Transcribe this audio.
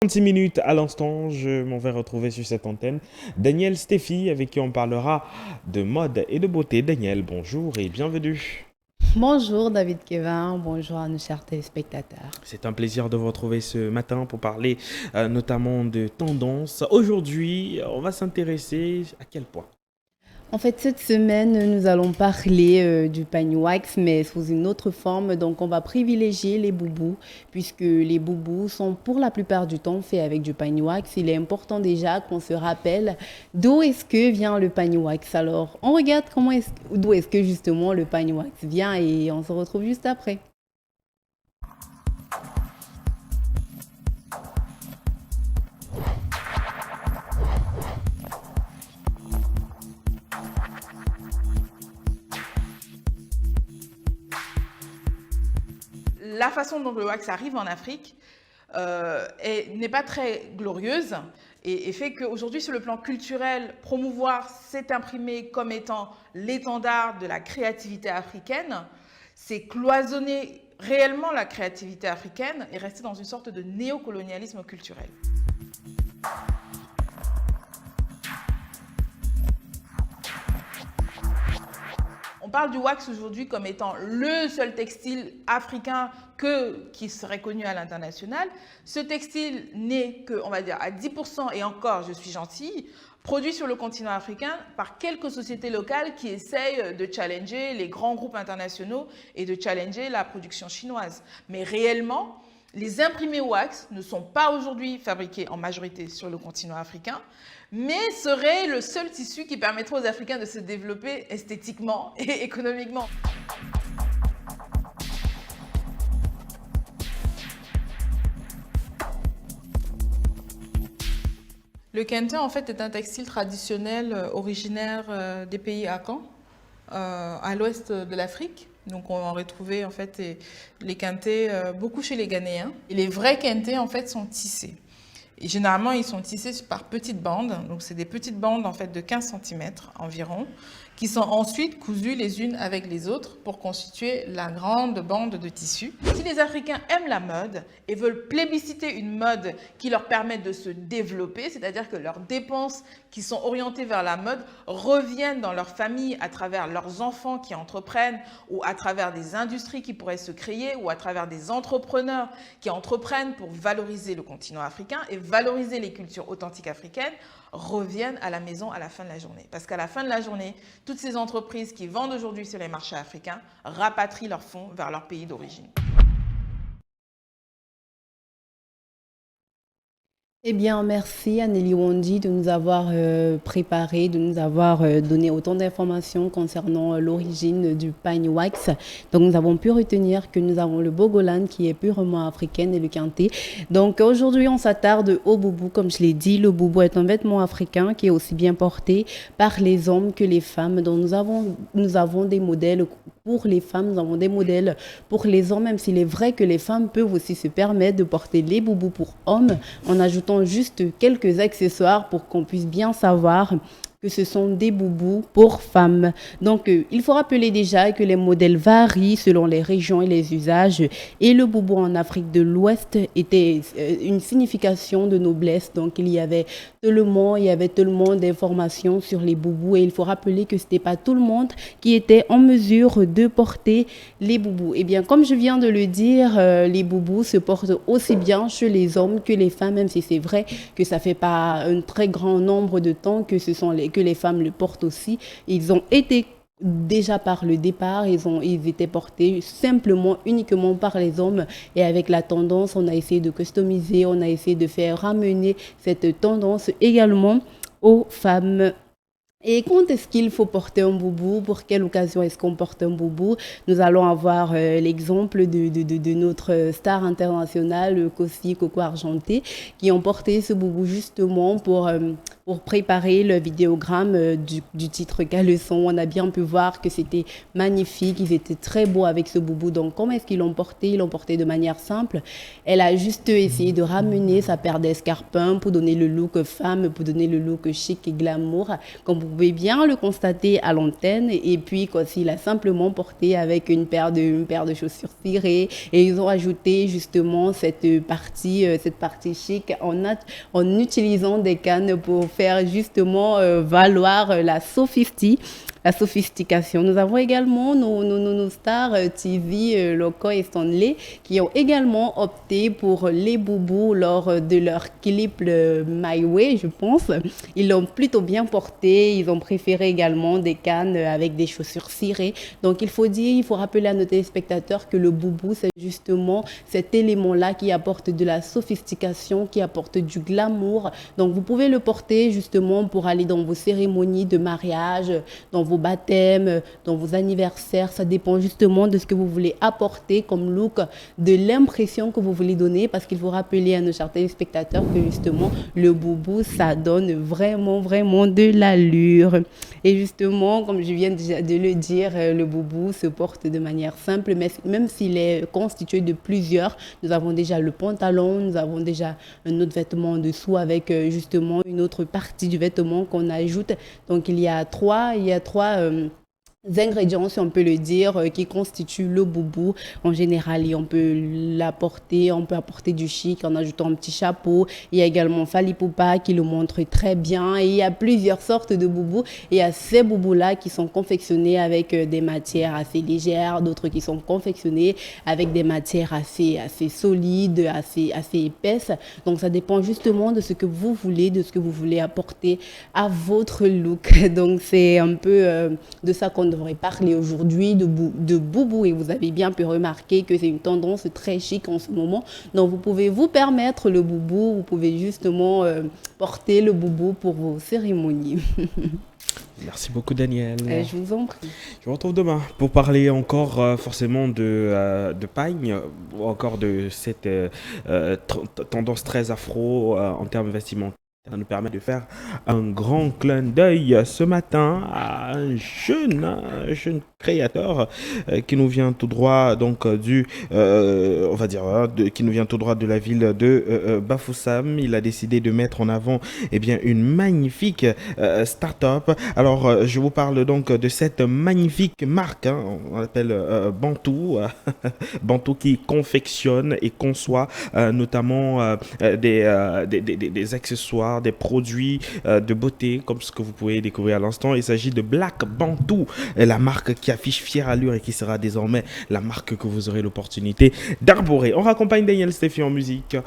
36 minutes à l'instant, je m'en vais retrouver sur cette antenne Daniel Steffi avec qui on parlera de mode et de beauté. Daniel, bonjour et bienvenue. Bonjour David Kevin, bonjour à nos chers téléspectateurs. C'est un plaisir de vous retrouver ce matin pour parler notamment de tendances. Aujourd'hui, on va s'intéresser à quel point? En fait, cette semaine, nous allons parler du pagne wax, mais sous une autre forme. Donc, on va privilégier les boubous, puisque les boubous sont pour la plupart du temps faits avec du pagne wax. Il est important déjà qu'on se rappelle d'où est-ce que vient le pagne wax. Alors, on regarde d'où est-ce que justement le pagne wax vient et on se retrouve juste après. La façon dont le wax arrive en Afrique n'est pas très glorieuse et fait qu'aujourd'hui, sur le plan culturel, promouvoir cet imprimé comme étant l'étendard de la créativité africaine, c'est cloisonner réellement la créativité africaine et rester dans une sorte de néocolonialisme culturel. On parle du wax aujourd'hui comme étant le seul textile africain qui serait connu à l'international. Ce textile n'est que, on va dire, à 10%, et encore, je suis gentille, produit sur le continent africain par quelques sociétés locales qui essayent de challenger les grands groupes internationaux et de challenger la production chinoise. Mais réellement, les imprimés wax ne sont pas aujourd'hui fabriqués en majorité sur le continent africain, mais seraient le seul tissu qui permettrait aux Africains de se développer esthétiquement et économiquement. Le kente, en fait, est un textile traditionnel originaire des pays Akan, à l'ouest de l'Afrique. Donc, on va retrouver en fait les kentés beaucoup chez les Ghanéens. Et les vrais kentés, en fait, sont tissés. Et généralement, ils sont tissés par petites bandes. Donc, c'est des petites bandes en fait de 15 cm environ, qui sont ensuite cousues les unes avec les autres pour constituer la grande bande de tissu. Si les Africains aiment la mode et veulent plébisciter une mode qui leur permette de se développer, c'est-à-dire que leurs dépenses qui sont orientées vers la mode reviennent dans leur famille à travers leurs enfants qui entreprennent ou à travers des industries qui pourraient se créer ou à travers des entrepreneurs qui entreprennent pour valoriser le continent africain et valoriser les cultures authentiques africaines, reviennent à la maison à la fin de la journée. Parce qu'à la fin de la journée, toutes ces entreprises qui vendent aujourd'hui sur les marchés africains rapatrient leurs fonds vers leur pays d'origine. Eh bien, merci Anneli Wondi de nous avoir préparé, de nous avoir donné autant d'informations concernant l'origine du pagne wax. Donc, nous avons pu retenir que nous avons le bogolan qui est purement africain et le kenté. Donc, aujourd'hui, on s'attarde au boubou. Comme je l'ai dit, le boubou est un vêtement africain qui est aussi bien porté par les hommes que les femmes. Donc, nous avons des modèles pour les femmes, nous avons des modèles pour les hommes, même s'il est vrai que les femmes peuvent aussi se permettre de porter les boubous pour hommes en ajoutant juste quelques accessoires pour qu'on puisse bien savoir que ce sont des boubous pour femmes. Donc, il faut rappeler déjà que les modèles varient selon les régions et les usages. Et le boubou en Afrique de l'Ouest était une signification de noblesse. Donc, il y avait tellement d'informations sur les boubous. Et il faut rappeler que ce n'était pas tout le monde qui était en mesure de porter les boubous. Eh bien, comme je viens de le dire, les boubous se portent aussi bien chez les hommes que les femmes, même si c'est vrai que ça ne fait pas un très grand nombre de temps que les femmes le portent aussi. Ils ont été déjà par le départ, ils étaient portés simplement, uniquement par les hommes. Et avec la tendance, on a essayé de customiser, on a essayé de faire ramener cette tendance également aux femmes. Et quand est-ce qu'il faut porter un boubou? Pour quelle occasion est-ce qu'on porte un boubou? Nous allons avoir l'exemple de notre star internationale, Kossi Coco Argenté, qui ont porté ce boubou justement pour pour préparer le vidéogramme du titre Caleçon. On a bien pu voir que c'était magnifique, ils étaient très beaux avec ce boubou. Donc comment est-ce qu'ils l'ont porté? Ils l'ont porté de manière simple. Elle a juste essayé de ramener sa paire d'escarpins pour donner le look femme, pour donner le look chic et glamour, comme vous pouvez bien le constater à l'antenne. Et puis il a simplement porté avec une paire de chaussures cirées, et ils ont ajouté justement cette partie chic en utilisant des cannes pour faire justement valoir la sophistication. Nous avons également nos stars TV, Loco et Stanley, qui ont également opté pour les boubous lors de leur clip My Way, je pense. Ils l'ont plutôt bien porté. Ils ont préféré également des cannes avec des chaussures cirées. Donc il faut rappeler à nos téléspectateurs que le boubou, c'est justement cet élément-là qui apporte de la sophistication, qui apporte du glamour. Donc vous pouvez le porter justement pour aller dans vos cérémonies de mariage, dans vos baptêmes, dans vos anniversaires. Ça dépend justement de ce que vous voulez apporter comme look, de l'impression que vous voulez donner, parce qu'il faut rappeler à nos chers téléspectateurs que justement le boubou, ça donne vraiment de l'allure. Et justement, comme je viens déjà de le dire, le boubou se porte de manière simple, mais même s'il est constitué de plusieurs. Nous avons déjà le pantalon, nous avons déjà un autre vêtement en dessous avec justement une autre partie du vêtement qu'on ajoute. Donc il y a trois ingrédients, si on peut le dire, qui constituent le boubou en général, et on peut apporter du chic en ajoutant un petit chapeau. Il y a également Fally Ipupa qui le montre très bien, et il y a plusieurs sortes de boubous. Et il y a ces boubous-là qui sont confectionnés avec des matières assez légères, d'autres qui sont confectionnés avec des matières assez solides, assez épaisses. Donc ça dépend justement de ce que vous voulez, de ce que vous voulez apporter à votre look. Donc c'est un peu de ça qu'on devrait parler aujourd'hui, de boubou. Et vous avez bien pu remarquer que c'est une tendance très chic en ce moment. Donc vous pouvez vous permettre le boubou, vous pouvez justement porter le boubou pour vos cérémonies. Merci beaucoup, Daniel. Je vous en prie. Je vous retrouve demain pour parler encore forcément de pagne, ou encore de cette tendance très afro en termes vestimentaires. Ça nous permet de faire un grand clin d'œil ce matin à un jeune créateur qui nous vient tout droit on va dire, qui nous vient tout droit de la ville de Bafoussam. Il a décidé de mettre en avant une magnifique start-up. Alors, je vous parle donc de cette magnifique marque, on l'appelle Bantou, Bantou, qui confectionne et conçoit notamment des accessoires, des produits de beauté, comme ce que vous pouvez découvrir à l'instant. Il s'agit de Black Bantou, la marque qui affiche fière allure et qui sera désormais la marque que vous aurez l'opportunité d'arborer. On raccompagne Daniel Stéphi en musique.